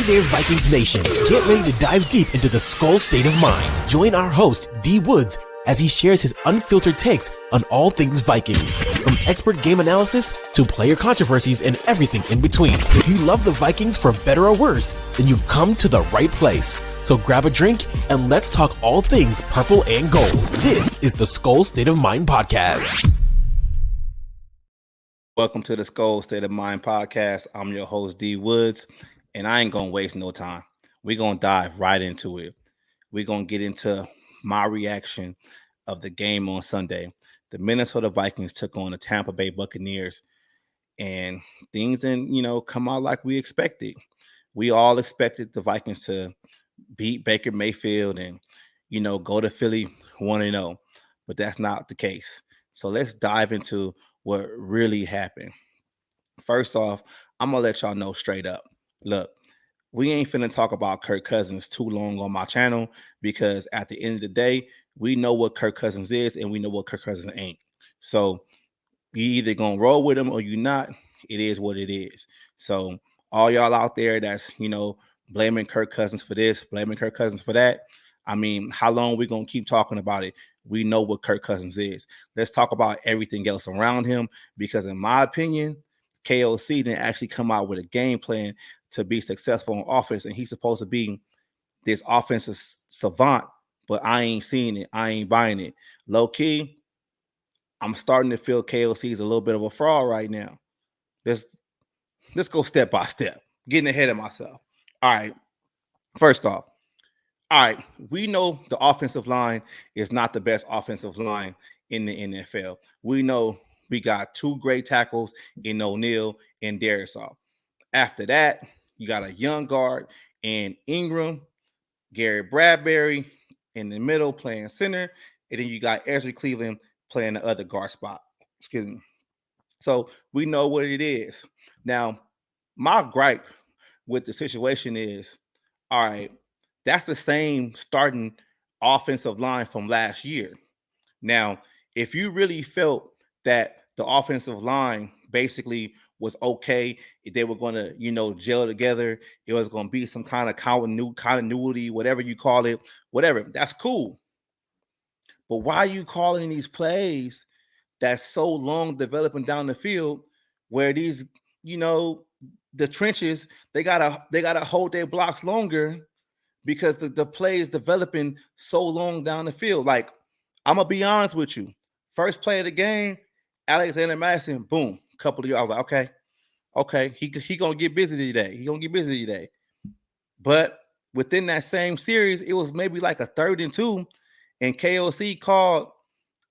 there, Vikings Nation. Get ready to dive deep into the Skull State of Mind. Join our host, D Woods, as he shares his unfiltered takes on all things Vikings, from expert game analysis to player controversies and everything in between. If you love the Vikings for better or worse, then you've come to the right place. So grab a drink and let's talk all things purple and gold. This is the Skull State of Mind podcast. Welcome to the Skull State of Mind podcast. I'm your host, D Woods, and I ain't going to waste no time. We're going to dive right into it. We're going to get into my reaction of the game on Sunday. The Minnesota Vikings took on the Tampa Bay Buccaneers, and things didn't, come out like we expected. We all expected the Vikings to beat Baker Mayfield and, go to Philly 1-0, but that's not the case. So let's dive into what really happened. First off, I'm going to let y'all know straight up. Look, we ain't finna talk about Kirk Cousins too long on my channel because at the end of the day, we know what Kirk Cousins is and we know what Kirk Cousins ain't. So you either going to roll with him or you not. It is what it is. So all y'all out there that's, blaming Kirk Cousins for this, blaming Kirk Cousins for that. I mean, how long we going to keep talking about it? We know what Kirk Cousins is. Let's talk about everything else around him because in my opinion, KOC didn't actually come out with a game plan to be successful on offense, and he's supposed to be this offensive savant, but I ain't seeing it. I ain't buying it. Low key, I'm starting to feel KOC is a little bit of a fraud right now. Let's go step by step. Getting ahead of myself. All right. First off, all right, we know the offensive line is not the best offensive line in the NFL. We know we got two great tackles in O'Neal and Darisaw. After that, you got a young guard in Ingram, Gary Bradbury in the middle playing center, and then you got Ezra Cleveland playing the other guard spot. Excuse me. So we know what it is. Now, my gripe with the situation is, all right, that's the same starting offensive line from last year. Now, if you really felt that the offensive line basically was okay, if they were going to, gel together, it was going to be some kind of continuity, whatever you call it, whatever, that's cool. But why are you calling these plays that's so long developing down the field where these, the trenches, they gotta hold their blocks longer because the play is developing so long down the field. Like, I'm gonna be honest with you. First play of the game, Alexander Madison, boom, couple of yards. I was like, okay, he gonna get busy today. But within that same series, it was maybe like a 3rd and 2, and KOC called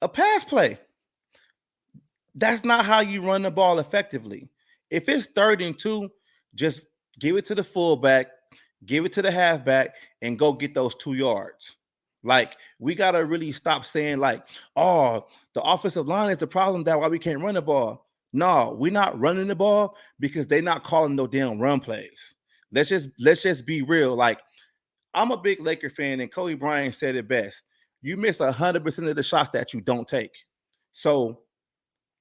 a pass play. That's not how you run the ball effectively. If it's 3rd and 2, just give it to the fullback, give it to the halfback, and go get those 2 yards. Like, we got to really stop saying like, oh, the offensive line is the problem, that's why we can't run the ball. No, we're not running the ball because they're not calling no damn run plays. Let's just be real. Like, I'm a big Laker fan, and Kobe Bryant said it best. You miss 100% of the shots that you don't take. So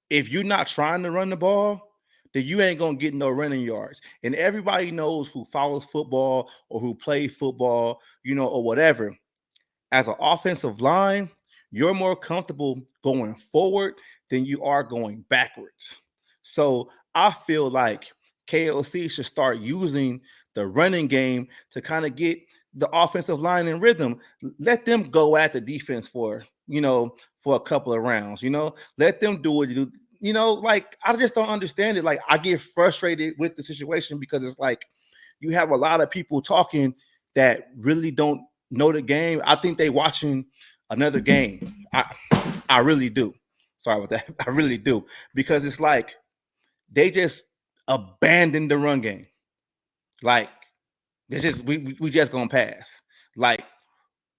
if you're not trying to run the ball, then you ain't going to get no running yards. And everybody knows who follows football or who plays football, or whatever. As an offensive line, you're more comfortable going forward than you are going backwards. So I feel like KOC should start using the running game to kind of get the offensive line in rhythm. Let them go at the defense for a couple of rounds, let them do what you do. Like, I just don't understand it. Like, I get frustrated with the situation because it's like you have a lot of people talking that really don't know the game. I think they watching another game. I really do. Sorry about that. I really do. Because it's like they just abandoned the run game. Like, it's just we just gonna pass. Like,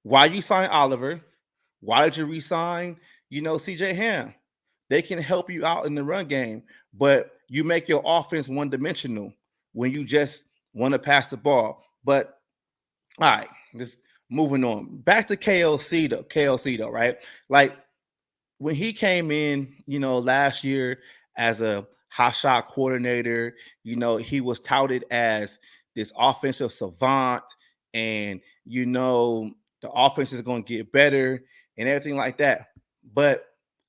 why you sign Oliver? Why did you resign, CJ Ham? They can help you out in the run game, but you make your offense one-dimensional when you just want to pass the ball. But all right, just moving on. Back to KOC though, right? Like, when he came in, last year as a hot shot coordinator, he was touted as this offensive savant, and the offense is going to get better and everything like that. But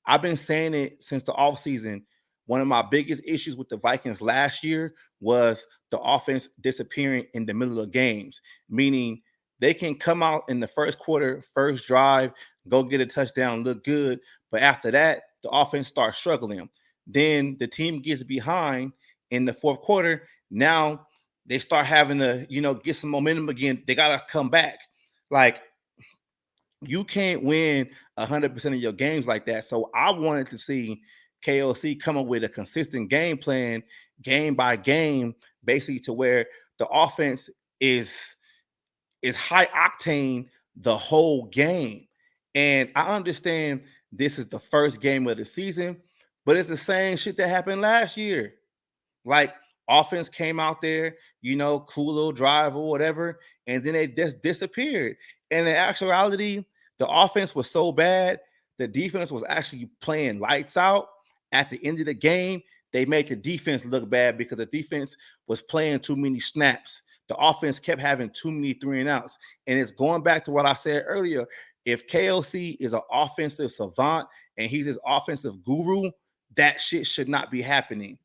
I've been saying it since the offseason. One of my biggest issues with the Vikings last year was the offense disappearing in the middle of games, meaning they can come out in the first quarter, first drive, go get a touchdown, look good. But after that, the offense starts struggling. Then the team gets behind in the fourth quarter. Now they start having to, get some momentum again. They got to come back. Like, you can't win 100% of your games like that. So I wanted to see KOC come up with a consistent game plan, game by game, basically to where the offense is high octane the whole game. And I understand this is the first game of the season, but it's the same shit that happened last year. Like, offense came out there, cool little drive or whatever, and then they just disappeared. And in actuality, the offense was so bad, the defense was actually playing lights out. At the end of the game, they made the defense look bad because the defense was playing too many snaps. The offense kept having too many 3-and-outs. And it's going back to what I said earlier. If KOC is an offensive savant and he's his offensive guru, that shit should not be happening.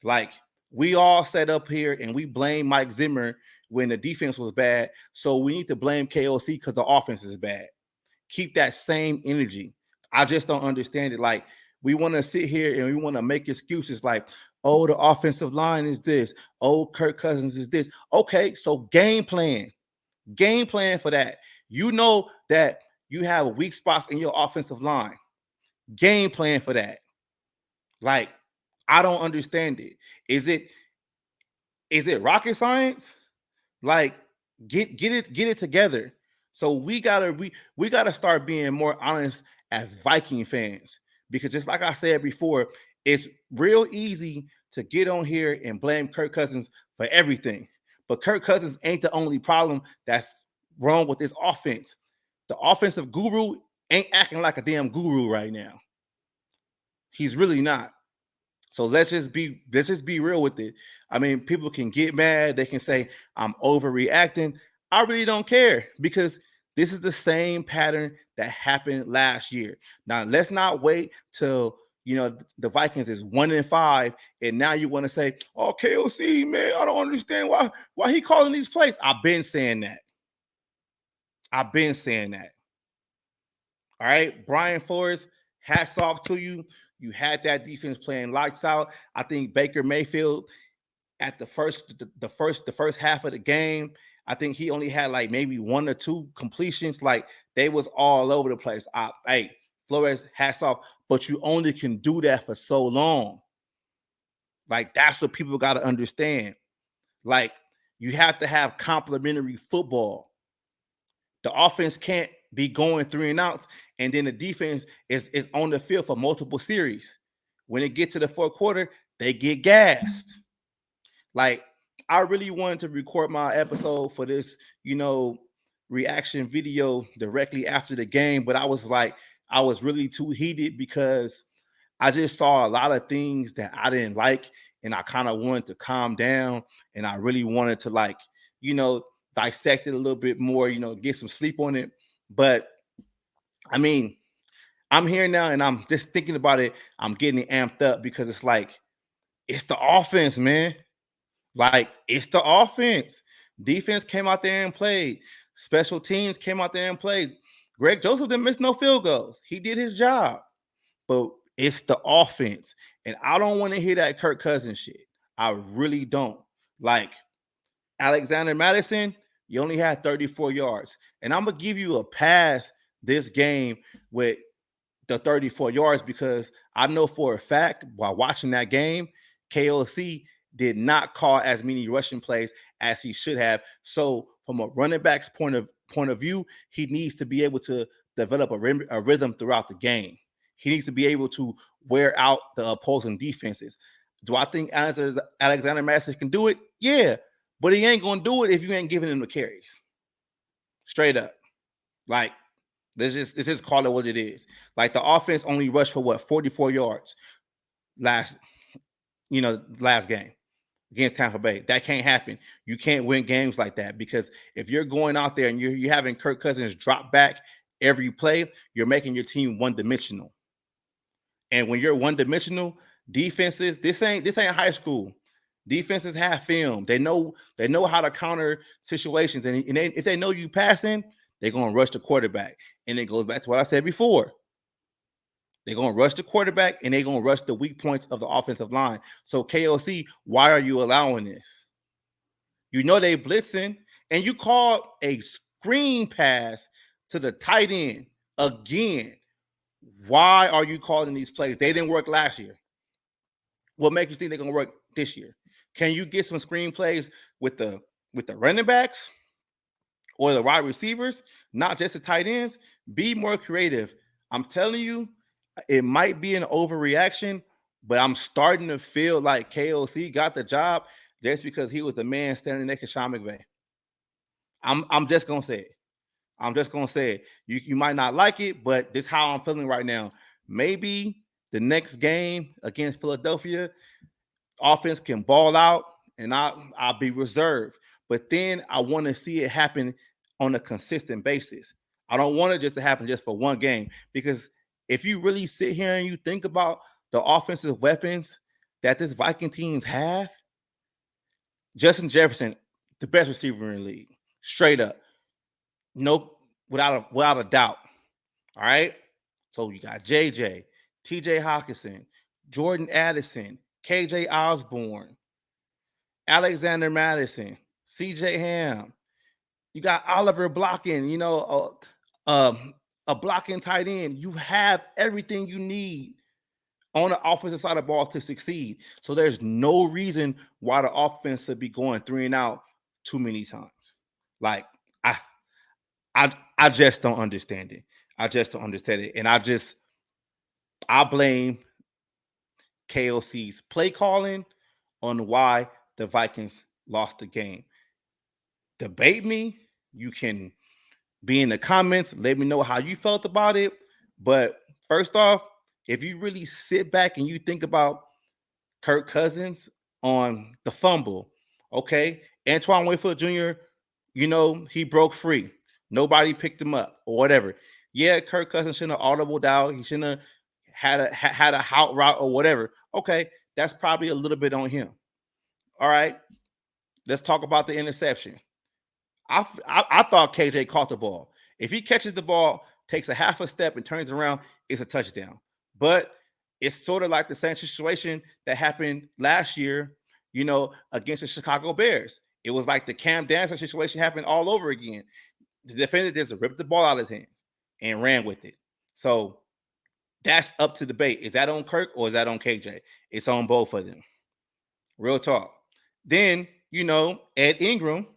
Like, we all sat up here and we blame Mike Zimmer when the defense was bad. So we need to blame KOC because the offense is bad. Keep that same energy. I just don't understand it. Like, we want to sit here and we want to make excuses like, oh, the offensive line is this. Oh, Kirk Cousins is this. Okay, so game plan. Game plan for that. You know that you have weak spots in your offensive line. Game plan for that. Like, I don't understand it. Is it rocket science? Like, get it together. So we gotta start being more honest as Viking fans, because just like I said before, it's real easy to get on here and blame Kirk Cousins for everything. But Kirk Cousins ain't the only problem that's wrong with this offense. The offensive guru ain't acting like a damn guru right now. He's really not. So let's just be real with it. I mean, people can get mad. They can say I'm overreacting. I really don't care, because this is the same pattern that happened last year. Now, let's not wait till the Vikings is 1-5, and now you want to say, "Oh, KOC, man, I don't understand why he calling these plays." I've been saying that. All right, Brian Flores, hats off to you. You had that defense playing lights out. I think Baker Mayfield at the first half of the game, I think he only had like maybe 1 or 2 completions. Like, they was all over the place. Hey, Flores, hats off, but you only can do that for so long. Like, that's what people got to understand. Like, you have to have complementary football. The offense can't be going 3-and-outs, and then the defense is on the field for multiple series. When it gets to the fourth quarter, they get gassed. Like, I really wanted to record my episode for this, reaction video directly after the game, but I was really too heated because I just saw a lot of things that I didn't like, and I kind of wanted to calm down, and I really wanted to dissect it a little bit more, get some sleep on it. But I mean, I'm here now and I'm just thinking about it. I'm getting amped up because it's like, it's the offense, man. Like, it's the offense. Defense came out there and played. Special teams came out there and played. Greg Joseph didn't miss no field goals. He did his job. But it's the offense. And I don't want to hear that Kirk Cousins shit. I really don't. Like, Alexander Madison, you only had 34 yards. And I'm going to give you a pass this game with the 34 yards, because I know for a fact while watching that game, KOC did not call as many rushing plays as he should have. So from a running back's point of view, he needs to be able to develop a rhythm throughout the game. He needs to be able to wear out the opposing defenses. Do I think Alexander Madison can do it? Yeah, but he ain't going to do it if you ain't giving him the carries. Straight up. Like, let's just call it what it is. Like, the offense only rushed for 44 yards last game. against Tampa Bay. That can't happen. You can't win games like that because if you're going out there and you're having Kirk Cousins drop back every play, you're making your team one-dimensional. And when you're one-dimensional, defenses, this ain't high school. Defenses have film. They know how to counter situations. And if they know you passing, they're going to rush the quarterback. And it goes back to what I said before. They're going to rush the quarterback and they're going to rush the weak points of the offensive line. So KOC, why are you allowing this? You know they blitzing, and you called a screen pass to the tight end again. Why are you calling these plays? They didn't work last year. What makes you think they're going to work this year? Can you get some screen plays with the running backs or the wide receivers, not just the tight ends? Be more creative. I'm telling you, it might be an overreaction, but I'm starting to feel like KOC got the job just because he was the man standing next to Sean McVay. I'm just gonna say it. I'm just gonna say it. You might not like it, but this is how I'm feeling right now. Maybe the next game against Philadelphia, offense can ball out, and I'll be reserved. But then I want to see it happen on a consistent basis. I don't want it just to happen just for one game, because if you really sit here and you think about the offensive weapons that this Viking teams have, Justin Jefferson, the best receiver in the league, straight up, no, without a doubt. All right. So you got JJ, TJ Hawkinson, Jordan Addison, KJ Osborne, Alexander Madison, CJ Ham. You got Oliver blocking, a blocking tight end. You have everything you need on the offensive side of the ball to succeed. So there's no reason why the offense should be going 3 and out too many times. Like, I just don't understand it. I just don't understand it. And I blame KOC's play calling on why the Vikings lost the game. Debate me. You can be in the comments. Let me know how you felt about it. But first off, if you really sit back and you think about Kirk Cousins on the fumble, okay, Antoine Winfield Jr., he broke free. Nobody picked him up or whatever. Yeah, Kirk Cousins shouldn't have audibled out. He shouldn't have had a out route or whatever. Okay, that's probably a little bit on him. All right, let's talk about the interception. I thought KJ caught the ball. If he catches the ball, takes a half a step and turns around, it's a touchdown. But it's sort of like the same situation that happened last year, against the Chicago Bears. It was like the Cam Dancer situation happened all over again. The defender just ripped the ball out of his hands and ran with it. So that's up to debate. Is that on Kirk or is that on KJ? It's on both of them. Real talk. Then, Ed Ingram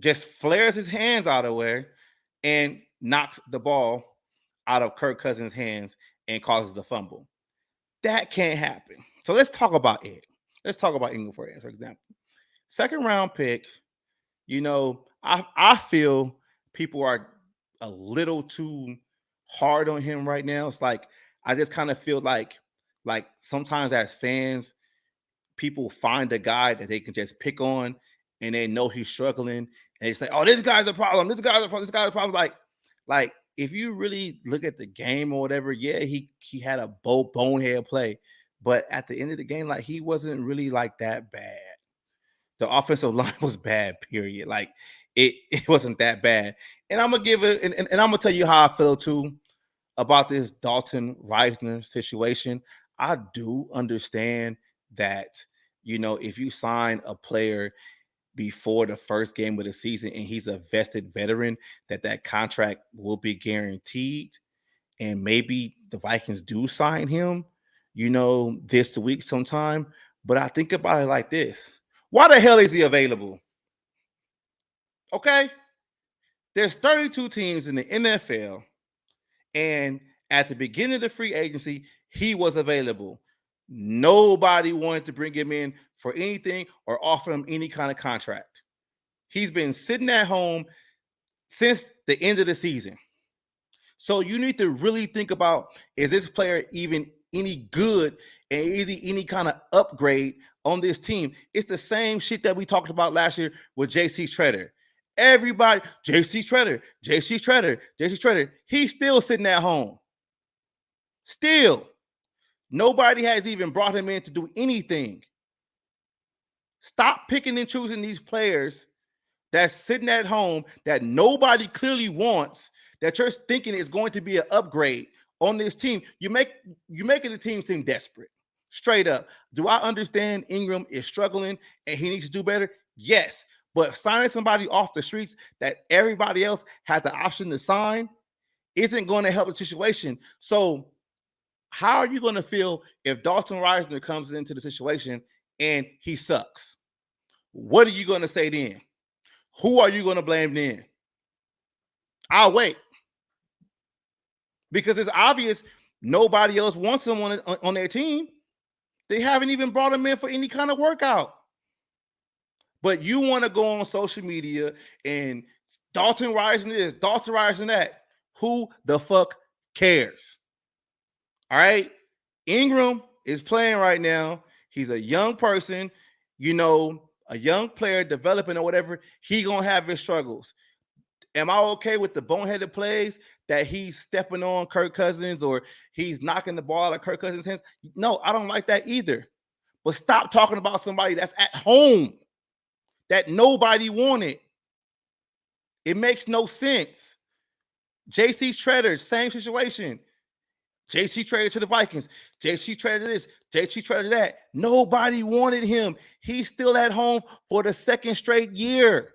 just flares his hands out of where and knocks the ball out of Kirk Cousins' hands and causes the fumble. That can't happen. So let's talk about Ed. Let's talk about Ingram for example. Second round pick, I feel people are a little too hard on him right now. It's like I just kind of feel like sometimes as fans, people find a guy that they can just pick on and they know he's struggling. And they say, oh, this guy's a problem. This guy's a problem. Like if you really look at the game or whatever, yeah, he had a bonehead play. But at the end of the game, like he wasn't really like that bad. The offensive line was bad, period. Like it wasn't that bad. And I'm gonna give it, and I'm gonna tell you how I feel too about this Dalton Reisner situation. I do understand that, if you sign a player before the first game of the season and he's a vested veteran, that contract will be guaranteed. And maybe the Vikings do sign him, this week sometime. But I think about it like this. Why the hell is he available? Okay. There's 32 teams in the NFL. And at the beginning of the free agency, he was available. Nobody wanted to bring him in for anything or offer him any kind of contract. He's been sitting at home since the end of the season. So you need to really think about, is this player even any good and any kind of upgrade on this team. It's the same shit that we talked about last year with JC Treader. Everybody, JC Treader. He's still sitting at home. Still. Nobody has even brought him in to do anything. Stop picking and choosing these players that's sitting at home that nobody clearly wants, that you're thinking is going to be an upgrade on this team. You're making the team seem desperate. Straight up. Do I understand Ingram is struggling and he needs to do better? Yes. But signing somebody off the streets that everybody else had the option to sign isn't going to help the situation. So how are you going to feel if Dalton Reisner comes into the situation and he sucks? What are you going to say then? Who are you going to blame then? I'll wait. Because it's obvious nobody else wants him on their team. They haven't even brought him in for any kind of workout. But you want to go on social media and Dalton Reisner this, Dalton Reisner that. Who the fuck cares? All right? Ingram is playing right now. He's a young person, a young player developing or whatever. He going to have his struggles. Am I okay with the boneheaded plays that he's stepping on Kirk Cousins or he's knocking the ball out of Kirk Cousins' hands? No, I don't like that either. But stop talking about somebody that's at home that nobody wanted. It makes no sense. JC Treader, same situation. JC Treader to the Vikings. JC Treader this. JC Treader that. Nobody wanted him. He's still at home for the second straight year.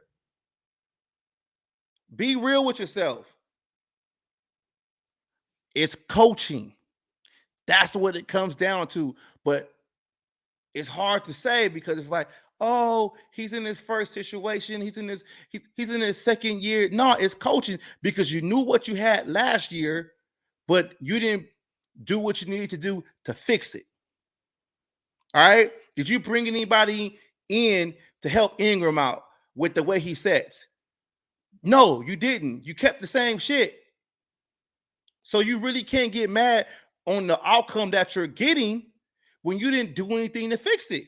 Be real with yourself. It's coaching. That's what it comes down to. But it's hard to say because it's like, oh, he's in his first situation. He's in his second year. No, it's coaching because you knew what you had last year, but you didn't do what you needed to do to fix it. All right? Did you bring anybody in to help Ingram out with the way he sets? No, you didn't. You kept the same shit. So you really can't get mad on the outcome that you're getting when you didn't do anything to fix it.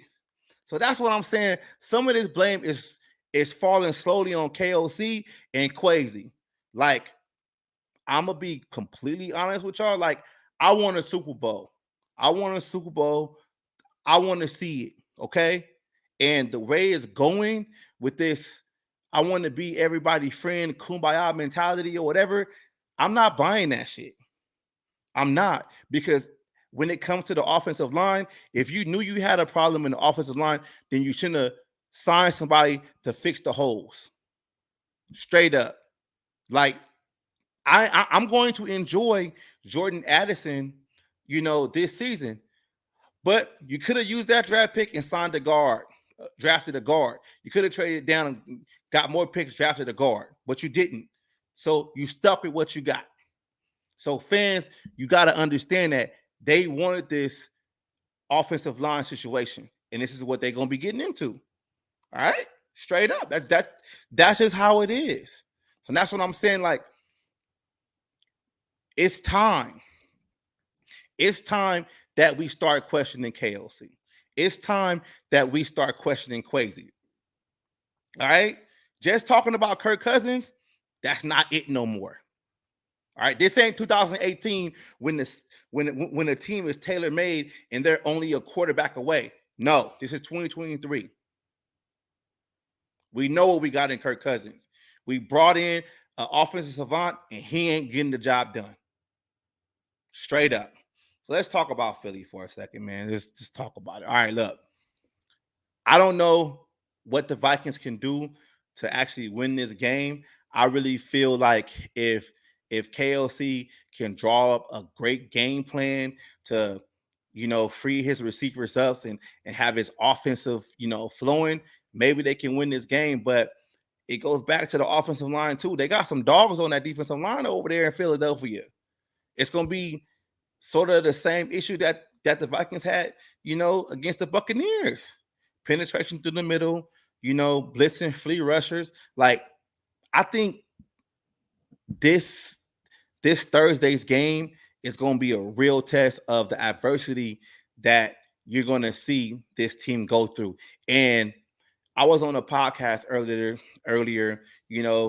So that's what I'm saying. Some of this blame is falling slowly on KOC and Quasi. Like, I'm going to be completely honest with y'all. Like, I want a Super Bowl. I want to see it, okay? And the way it's going with this, I want to be everybody's friend, kumbaya mentality or whatever, I'm not buying that shit. I'm not. Because when it comes to the offensive line, if you knew you had a problem in the offensive line, then you shouldn't have signed somebody to fix the holes. Straight up. Like, I'm going to enjoy Jordan Addison, this season. But you could have used that draft pick and signed a guard, drafted a guard. You could have traded down and got more picks, drafted a guard, but you didn't. So you stuck with what you got. So fans, you got to understand that they wanted this offensive line situation, and this is what they're going to be getting into. All right? Straight up. That's just how it is. So that's what I'm saying. Like, it's time. It's time that we start questioning KOC. It's time that we start questioning Quasi. All right? Just talking about Kirk Cousins, that's not it no more. All right, this ain't 2018 when the team is tailor-made and they're only a quarterback away. No, this is 2023. We know what we got in Kirk Cousins. We brought in an offensive savant, and he ain't getting the job done. Straight up. So let's talk about Philly for a second, man. Let's just talk about it. All right, look. I don't know what the Vikings can do to actually win this game. I really feel like if KLC can draw up a great game plan to, free his receivers up and have his offensive, flowing, maybe they can win this game. But it goes back to the offensive line too. They got some dogs on that defensive line over there in Philadelphia. It's going to be sort of the same issue that the Vikings had, against the Buccaneers. Penetration through the middle, blitzing flea rushers. Like, I think this Thursday's game it's going to be a real test of the adversity that you're going to see this team go through. And I was on a podcast earlier,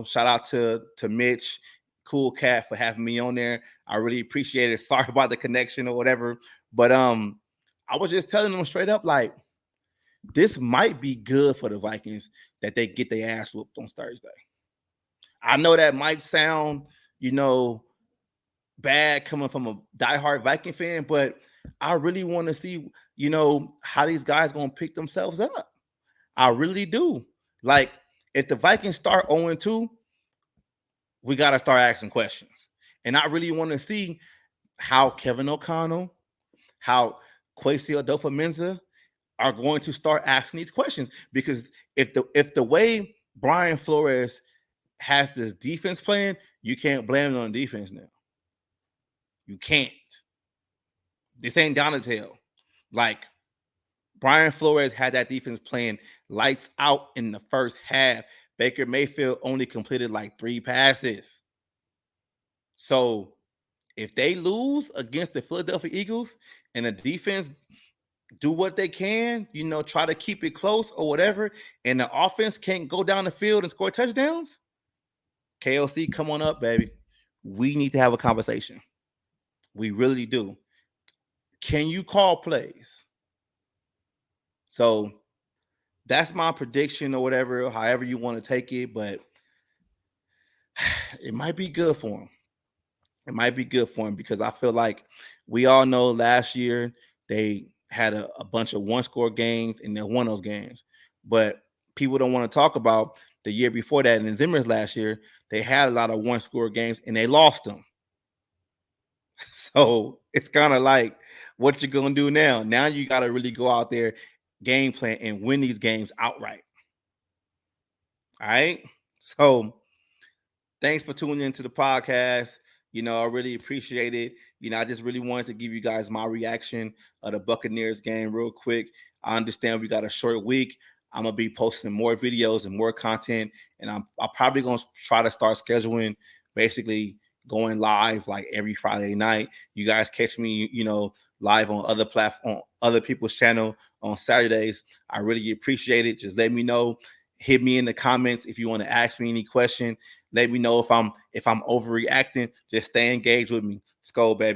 shout out to Mitch, cool cat, for having me on there. I really appreciate it. Sorry about the connection or whatever. But I was just telling them straight up, like, this might be good for the Vikings that they get their ass whooped on Thursday. I know that might sound, bad coming from a diehard Viking fan, but I really want to see, how these guys going to pick themselves up. I really do. Like, if the Vikings start 0-2, we got to start asking questions. And I really want to see how Kevin O'Connell, how Kwesi Adolfo-Mensa are going to start asking these questions. Because if the way Brian Flores has this defense playing, you can't blame it on the defense now. You can't. This ain't Donatello. Like, Brian Flores had that defense playing lights out in the first half. Baker Mayfield only completed like 3 passes. So if they lose against the Philadelphia Eagles and the defense do what they can, try to keep it close or whatever, and the offense can't go down the field and score touchdowns, KOC, come on up, baby. We need to have a conversation. We really do. Can you call plays? So that's my prediction or whatever, however you want to take it, but it might be good for him. It might be good for him because I feel like we all know last year they had a bunch of one-score games and they won those games. But people don't want to talk about the year before that. And in Zimmer's last year, they had a lot of one-score games and they lost them. So it's kind of like, what you going to do now? Now you got to really go out there, game plan, and win these games outright. All right? So thanks for tuning into the podcast. I really appreciate it. I just really wanted to give you guys my reaction of the Buccaneers game real quick. I understand we got a short week. I'm going to be posting more videos and more content, and I'm probably going to try to start scheduling basically going live like every Friday night. You guys catch me, live on other platform, other people's channel on Saturdays. I really appreciate it. Just let me know. Hit me in the comments if you want to ask me any question. Let me know if I'm overreacting. Just stay engaged with me. Let's go, baby.